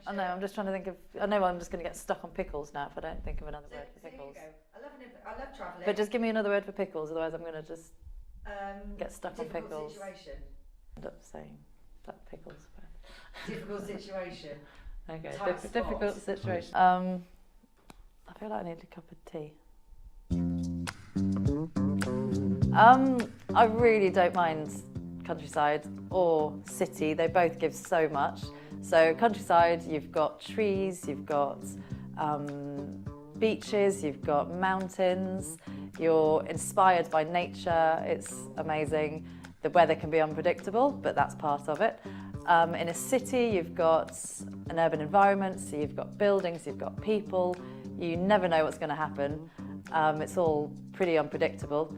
I know, I'm just trying to think of, I know I'm just going to get stuck on pickles now if I don't think of another word for pickles. There you go. I love travelling. But just give me another word for pickles, otherwise I'm going to just get stuck on pickles. Situation. End up saying that pickles word. Difficult situation. Okay, Tight difficult spot. situation. I feel like I need a cup of tea. I really don't mind countryside or city. They both give so much. So countryside, you've got trees, you've got beaches, you've got mountains, you're inspired by nature, it's amazing. The weather can be unpredictable, but that's part of it. In a city, you've got an urban environment, so you've got buildings, you've got people, you never know what's going to happen. It's all pretty unpredictable.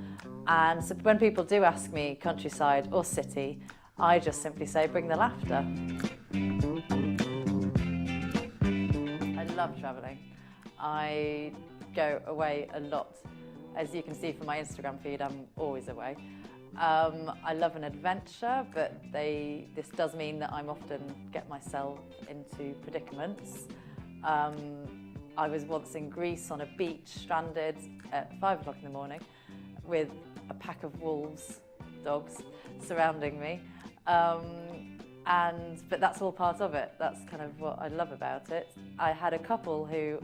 And so when people do ask me countryside or city, I just simply say, bring the laughter. I love travelling. I go away a lot. As you can see from my Instagram feed, I'm always away. I love an adventure, but this does mean that I'm often get myself into predicaments. I was once in Greece on a beach, stranded at 5 o'clock in the morning with a pack of wolves, dogs, surrounding me. But that's all part of it. That's kind of what I love about it. I had a couple who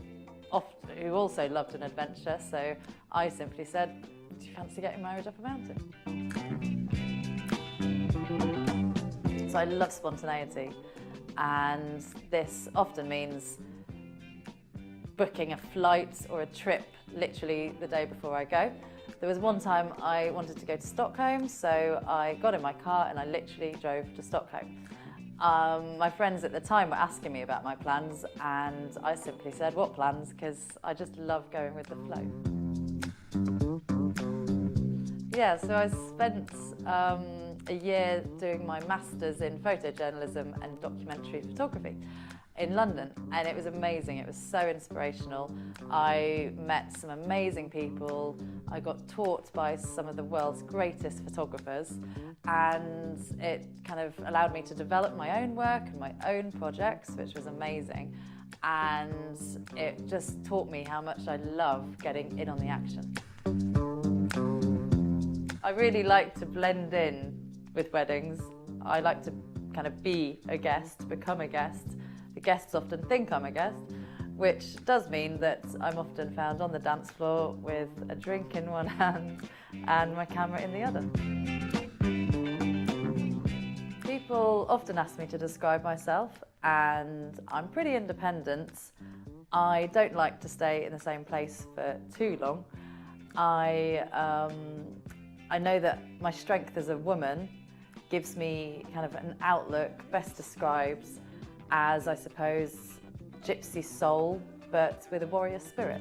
also loved an adventure, so I simply said, do you fancy getting married up a mountain? So I love spontaneity, and this often means booking a flight or a trip literally the day before I go. There was one time I wanted to go to Stockholm, so I got in my car and I literally drove to Stockholm. My friends at the time were asking me about my plans, and I simply said, what plans? Because I just love going with the flow. Yeah, so I spent a year doing my master's in photojournalism and documentary photography in London, and it was amazing. It was so inspirational. I met some amazing people. I got taught by some of the world's greatest photographers, and it kind of allowed me to develop my own work and my own projects, which was amazing. And it just taught me how much I love getting in on the action. I really like to blend in with weddings. I like to kind of be a guest, become a guest. The guests often think I'm a guest, which does mean that I'm often found on the dance floor with a drink in one hand and my camera in the other. People often ask me to describe myself, and I'm pretty independent. I don't like to stay in the same place for too long. I know that my strength as a woman gives me kind of an outlook best described as, I suppose, gypsy soul, but with a warrior spirit.